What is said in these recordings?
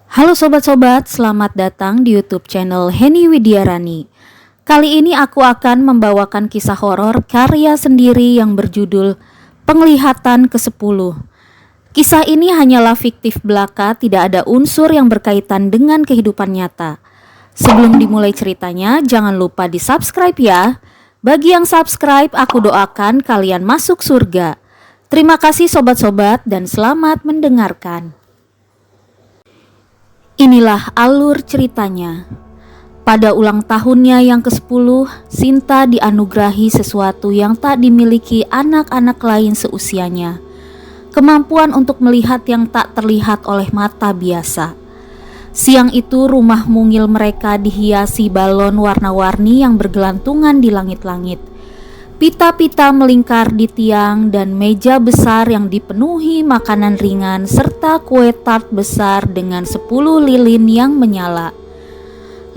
Halo sobat-sobat, selamat datang di YouTube channel Heni Widiarani. Kali ini aku akan membawakan kisah horor karya sendiri yang berjudul Penglihatan ke-10. Kisah ini hanyalah fiktif belaka, tidak ada unsur yang berkaitan dengan kehidupan nyata. Sebelum dimulai ceritanya, jangan lupa di-subscribe ya. Bagi yang subscribe, aku doakan kalian masuk surga. Terima kasih sobat-sobat dan selamat mendengarkan. Inilah alur ceritanya. Pada ulang tahunnya yang ke-10, Sinta dianugerahi sesuatu yang tak dimiliki anak-anak lain seusianya. Kemampuan untuk melihat yang tak terlihat oleh mata biasa. Siang itu rumah mungil mereka dihiasi balon warna-warni yang bergelantungan di langit-langit. Pita-pita melingkar di tiang dan meja besar yang dipenuhi makanan ringan serta kue tart besar dengan 10 lilin yang menyala.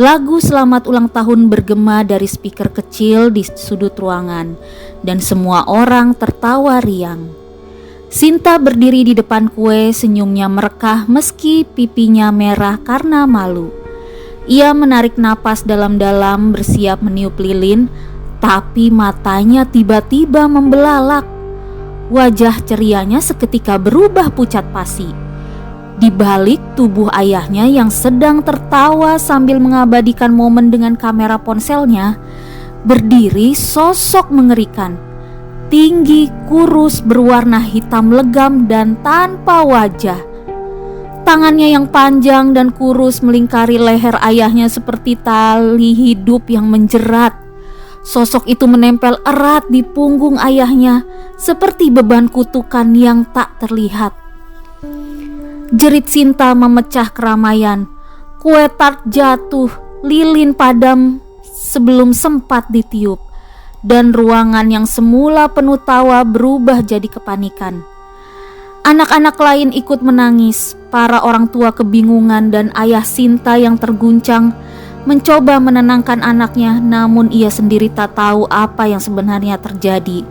Lagu selamat ulang tahun bergema dari speaker kecil di sudut ruangan dan semua orang tertawa riang. Sinta berdiri di depan kue, senyumnya merekah meski pipinya merah karena malu. Ia menarik napas dalam-dalam bersiap meniup lilin, tapi matanya tiba-tiba membelalak. Wajah cerianya seketika berubah pucat pasi. Di balik tubuh ayahnya yang sedang tertawa sambil mengabadikan momen dengan kamera ponselnya, berdiri sosok mengerikan. Tinggi, kurus, berwarna hitam legam dan tanpa wajah. Tangannya yang panjang dan kurus melingkari leher ayahnya seperti tali hidup yang menjerat. Sosok itu menempel erat di punggung ayahnya seperti beban kutukan yang tak terlihat. Jerit Sinta memecah keramaian. Kue tart jatuh, lilin padam sebelum sempat ditiup, dan ruangan yang semula penuh tawa berubah jadi kepanikan. Anak-anak lain ikut menangis. Para orang tua kebingungan dan ayah Sinta yang terguncang mencoba menenangkan anaknya, namun ia sendiri tak tahu apa yang sebenarnya terjadi.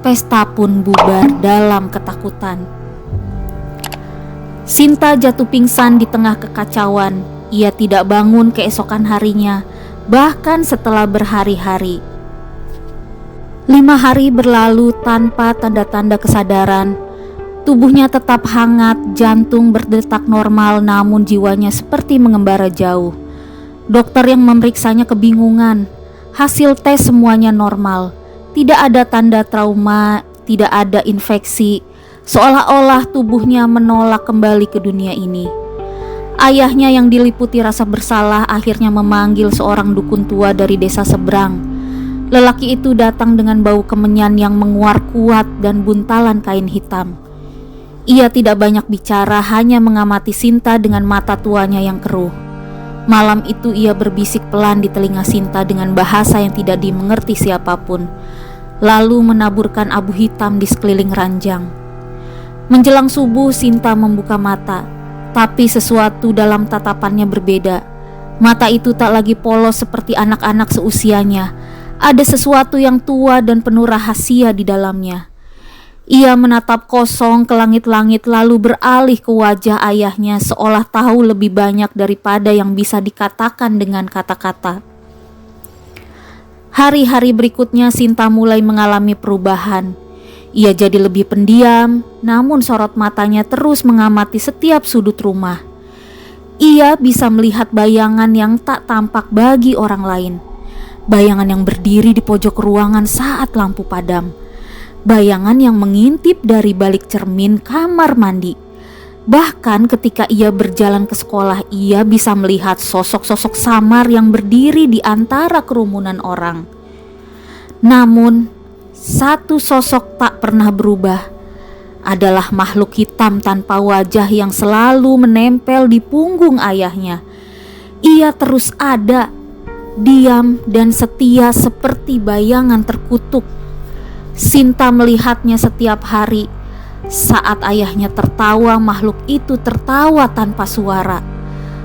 Pesta pun bubar dalam ketakutan. Sinta jatuh pingsan di tengah kekacauan. Ia tidak bangun keesokan harinya, bahkan setelah berhari-hari. 5 hari berlalu tanpa tanda-tanda kesadaran. Tubuhnya tetap hangat, jantung berdetak normal, namun jiwanya seperti mengembara jauh. Dokter yang memeriksanya kebingungan. Hasil tes semuanya normal. Tidak ada tanda trauma, tidak ada infeksi. Seolah-olah tubuhnya menolak kembali ke dunia ini. Ayahnya yang diliputi rasa bersalah akhirnya memanggil seorang dukun tua dari desa seberang. Lelaki itu datang dengan bau kemenyan yang menguar kuat dan buntalan kain hitam. Ia tidak banyak bicara, hanya mengamati Sinta dengan mata tuanya yang keruh. Malam itu ia berbisik pelan di telinga Sinta dengan bahasa yang tidak dimengerti siapapun, lalu menaburkan abu hitam di sekeliling ranjang. Menjelang subuh Sinta membuka mata, tapi sesuatu dalam tatapannya berbeda. Mata itu tak lagi polos seperti anak-anak seusianya. Ada sesuatu yang tua dan penuh rahasia di dalamnya. Ia menatap kosong ke langit-langit lalu beralih ke wajah ayahnya seolah tahu lebih banyak daripada yang bisa dikatakan dengan kata-kata. Hari-hari berikutnya Sinta mulai mengalami perubahan. Ia jadi lebih pendiam, namun sorot matanya terus mengamati setiap sudut rumah. Ia bisa melihat bayangan yang tak tampak bagi orang lain. Bayangan yang berdiri di pojok ruangan saat lampu padam. Bayangan yang mengintip dari balik cermin kamar mandi. Bahkan ketika ia berjalan ke sekolah, ia bisa melihat sosok-sosok samar yang berdiri di antara kerumunan orang. Namun, satu sosok tak pernah berubah. Adalah makhluk hitam tanpa wajah yang selalu menempel di punggung ayahnya. Ia terus ada, diam dan setia seperti bayangan terkutuk. Sinta melihatnya setiap hari. Saat ayahnya tertawa, makhluk itu tertawa tanpa suara.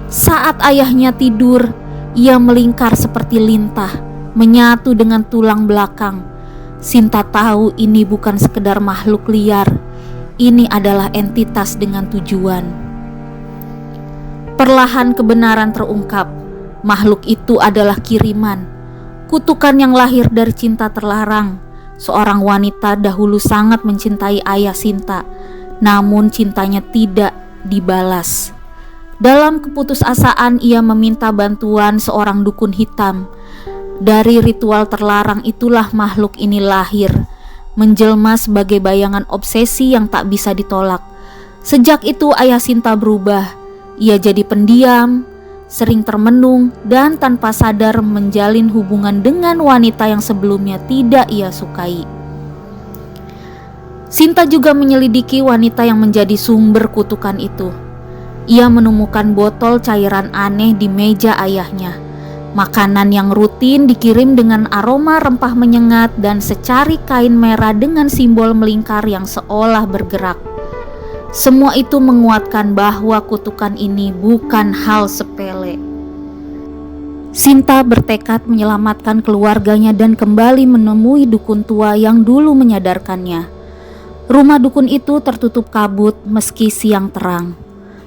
Saat ayahnya tidur, ia melingkar seperti lintah, menyatu dengan tulang belakang. Sinta tahu ini bukan sekedar makhluk liar. Ini adalah entitas dengan tujuan. Perlahan kebenaran terungkap. Makhluk itu adalah kiriman, kutukan yang lahir dari cinta terlarang. Seorang wanita dahulu sangat mencintai ayah Sinta, namun cintanya tidak dibalas. Dalam keputusasaan ia meminta bantuan seorang dukun hitam. Dari ritual terlarang itulah makhluk ini lahir, menjelma sebagai bayangan obsesi yang tak bisa ditolak. Sejak itu ayah Sinta berubah. Ia jadi pendiam, sering termenung, dan tanpa sadar menjalin hubungan dengan wanita yang sebelumnya tidak ia sukai. Sinta juga menyelidiki wanita yang menjadi sumber kutukan itu. Ia menemukan botol cairan aneh di meja ayahnya. Makanan yang rutin dikirim dengan aroma rempah menyengat dan secari kain merah dengan simbol melingkar yang seolah bergerak. Semua itu menguatkan bahwa kutukan ini bukan hal sepele. Sinta bertekad menyelamatkan keluarganya dan kembali menemui dukun tua yang dulu menyadarkannya. Rumah dukun itu tertutup kabut meski siang terang.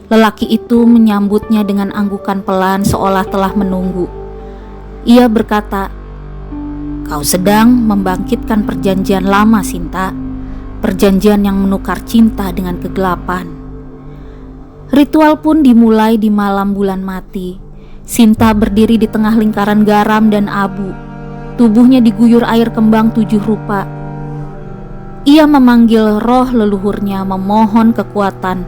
Lelaki itu menyambutnya dengan anggukan pelan seolah telah menunggu. Ia berkata, "Kau sedang membangkitkan perjanjian lama, Sinta. Perjanjian yang menukar cinta dengan kegelapan." Ritual pun dimulai di malam bulan mati. Sinta berdiri di tengah lingkaran garam dan abu. Tubuhnya diguyur air kembang 7 rupa. Ia memanggil roh leluhurnya, memohon kekuatan.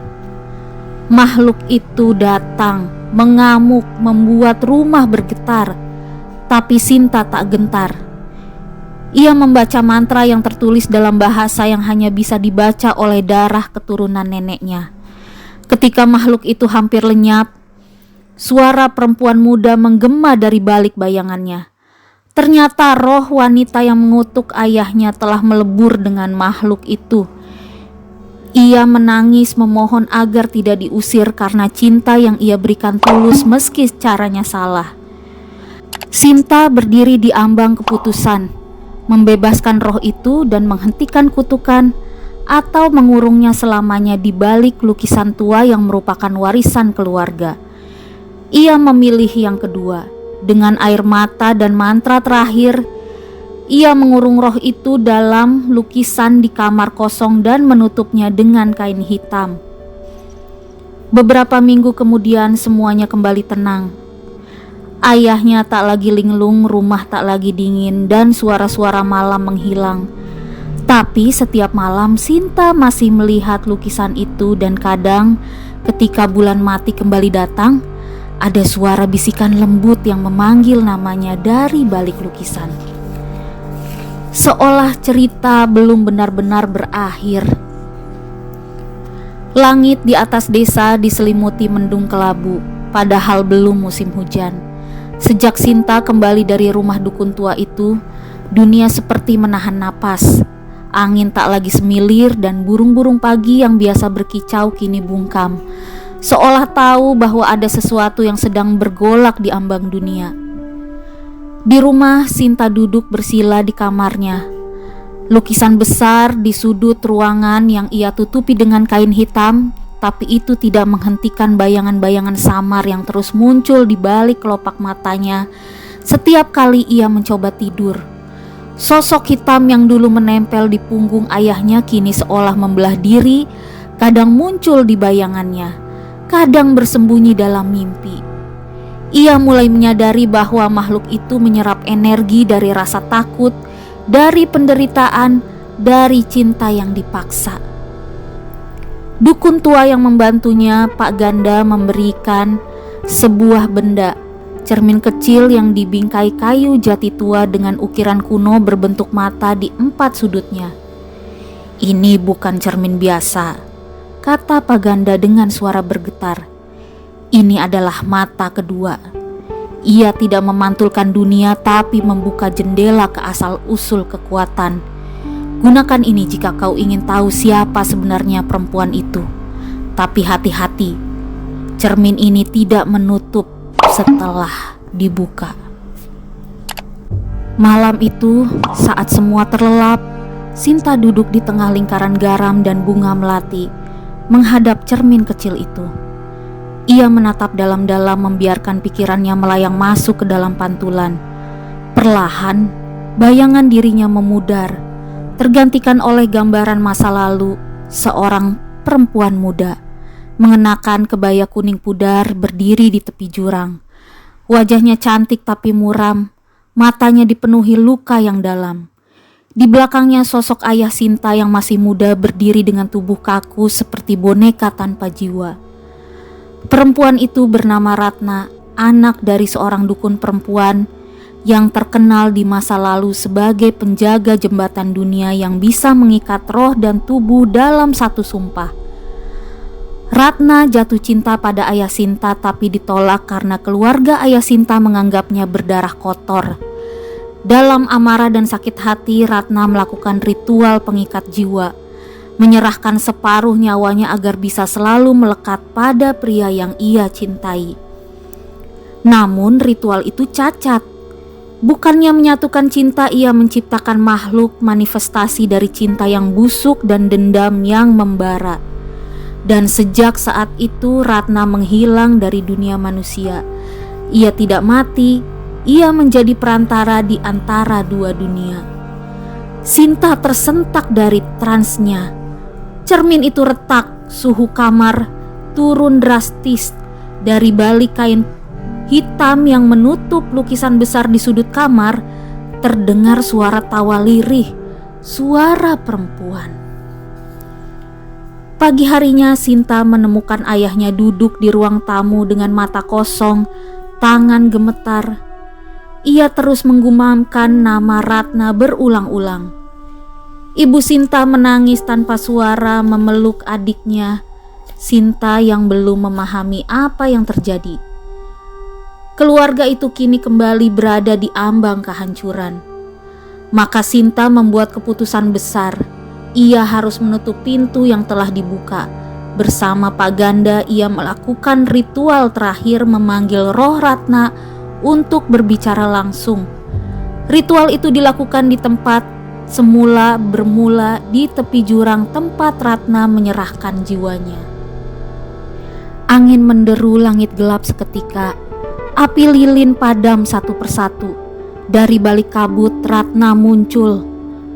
Makhluk itu datang, mengamuk, membuat rumah bergetar. Tapi Sinta tak gentar. Ia membaca mantra yang tertulis dalam bahasa yang hanya bisa dibaca oleh darah keturunan neneknya. Ketika makhluk itu hampir lenyap, suara perempuan muda menggema dari balik bayangannya. Ternyata roh wanita yang mengutuk ayahnya telah melebur dengan makhluk itu. Ia menangis memohon agar tidak diusir karena cinta yang ia berikan tulus meski caranya salah. Sinta berdiri di ambang keputusan, membebaskan roh itu dan menghentikan kutukan atau mengurungnya selamanya di balik lukisan tua yang merupakan warisan keluarga. Ia memilih yang kedua. Dengan air mata dan mantra terakhir, ia mengurung roh itu dalam lukisan di kamar kosong dan menutupnya dengan kain hitam. Beberapa minggu kemudian semuanya kembali tenang. Ayahnya tak lagi linglung, rumah tak lagi dingin, dan suara-suara malam menghilang. Tapi setiap malam Sinta masih melihat lukisan itu dan kadang ketika bulan mati kembali datang, ada suara bisikan lembut yang memanggil namanya dari balik lukisan. Seolah cerita belum benar-benar berakhir. Langit di atas desa diselimuti mendung kelabu, padahal belum musim hujan. Sejak Sinta kembali dari rumah dukun tua itu, dunia seperti menahan napas. Angin tak lagi semilir dan burung-burung pagi yang biasa berkicau kini bungkam, seolah tahu bahwa ada sesuatu yang sedang bergolak di ambang dunia. Di rumah, Sinta duduk bersila di kamarnya. Lukisan besar di sudut ruangan yang ia tutupi dengan kain hitam, tapi itu tidak menghentikan bayangan-bayangan samar yang terus muncul di balik kelopak matanya setiap kali ia mencoba tidur. Sosok hitam yang dulu menempel di punggung ayahnya kini seolah membelah diri, kadang muncul di bayangannya, kadang bersembunyi dalam mimpi. Ia mulai menyadari bahwa makhluk itu menyerap energi dari rasa takut, dari penderitaan, dari cinta yang dipaksa. Dukun tua yang membantunya, Pak Ganda, memberikan sebuah benda, cermin kecil yang dibingkai kayu jati tua dengan ukiran kuno berbentuk mata di 4 sudutnya. "Ini bukan cermin biasa," kata Pak Ganda dengan suara bergetar. "Ini adalah mata kedua. Ia tidak memantulkan dunia tapi membuka jendela ke asal-usul kekuatan. Gunakan ini jika kau ingin tahu siapa sebenarnya perempuan itu. Tapi hati-hati, cermin ini tidak menutup setelah dibuka." Malam itu, saat semua terlelap, Sinta duduk di tengah lingkaran garam dan bunga melati, menghadap cermin kecil itu. Ia menatap dalam-dalam, membiarkan pikirannya melayang masuk ke dalam pantulan. Perlahan, bayangan dirinya memudar, tergantikan oleh gambaran masa lalu seorang perempuan muda, mengenakan kebaya kuning pudar, berdiri di tepi jurang. Wajahnya cantik tapi muram, matanya dipenuhi luka yang dalam. Di belakangnya sosok ayah Sinta yang masih muda berdiri dengan tubuh kaku seperti boneka tanpa jiwa. Perempuan itu bernama Ratna, anak dari seorang dukun perempuan yang terkenal di masa lalu sebagai penjaga jembatan dunia yang bisa mengikat roh dan tubuh dalam satu sumpah. Ratna jatuh cinta pada ayah Sinta tapi ditolak karena keluarga ayah Sinta menganggapnya berdarah kotor. Dalam amarah dan sakit hati, Ratna melakukan ritual pengikat jiwa, menyerahkan separuh nyawanya agar bisa selalu melekat pada pria yang ia cintai. Namun ritual itu cacat. Bukannya menyatukan cinta, ia menciptakan makhluk manifestasi dari cinta yang busuk dan dendam yang membara. Dan sejak saat itu Ratna menghilang dari dunia manusia. Ia tidak mati, ia menjadi perantara di antara dua dunia. Sinta tersentak dari transnya. Cermin itu retak, suhu kamar turun drastis. Dari balik kain hitam yang menutup lukisan besar di sudut kamar, terdengar suara tawa lirih, suara perempuan. Pagi harinya Sinta menemukan ayahnya duduk di ruang tamu dengan mata kosong, tangan gemetar. Ia terus menggumamkan nama Ratna berulang-ulang. Ibu Sinta menangis tanpa suara memeluk adiknya, Sinta yang belum memahami apa yang terjadi. Keluarga itu kini kembali berada di ambang kehancuran. Maka Sinta membuat keputusan besar. Ia harus menutup pintu yang telah dibuka. Bersama Pak Ganda ia melakukan ritual terakhir memanggil roh Ratna untuk berbicara langsung. Ritual itu dilakukan di tempat semula bermula di tepi jurang tempat Ratna menyerahkan jiwanya. Angin menderu langit gelap seketika. Api lilin padam satu persatu. Dari balik kabut Ratna muncul.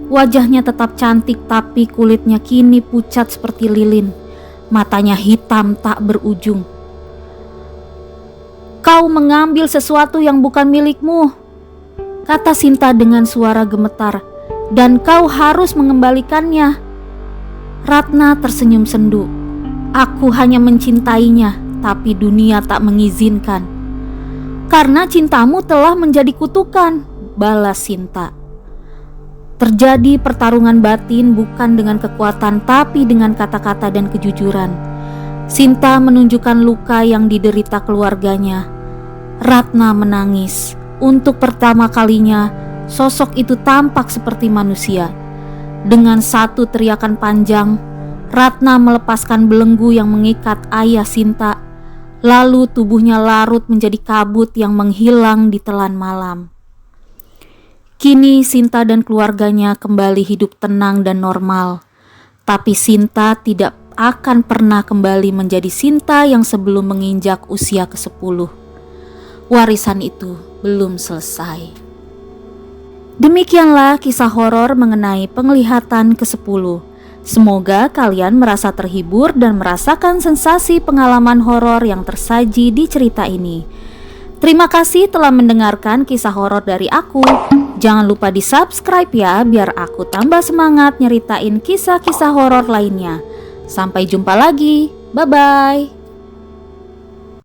Wajahnya tetap cantik tapi kulitnya kini pucat seperti lilin. Matanya hitam tak berujung. "Kau mengambil sesuatu yang bukan milikmu," kata Sinta dengan suara gemetar, "dan kau harus mengembalikannya." Ratna tersenyum sendu. "Aku hanya mencintainya, tapi dunia tak mengizinkan." "Karena cintamu telah menjadi kutukan," balas Sinta. Terjadi pertarungan batin bukan dengan kekuatan tapi dengan kata-kata dan kejujuran. Sinta menunjukkan luka yang diderita keluarganya. Ratna menangis. Untuk pertama kalinya, sosok itu tampak seperti manusia. Dengan satu teriakan panjang, Ratna melepaskan belenggu yang mengikat ayah Sinta. Lalu tubuhnya larut menjadi kabut yang menghilang di telan malam. Kini Sinta dan keluarganya kembali hidup tenang dan normal. Tapi Sinta tidak akan pernah kembali menjadi Sinta yang sebelum menginjak usia ke-10. Warisan itu belum selesai. Demikianlah kisah horor mengenai penglihatan ke-10. Semoga kalian merasa terhibur dan merasakan sensasi pengalaman horor yang tersaji di cerita ini. Terima kasih telah mendengarkan kisah horor dari aku. Jangan lupa di subscribe ya, biar aku tambah semangat nyeritain kisah-kisah horor lainnya. Sampai jumpa lagi, bye-bye.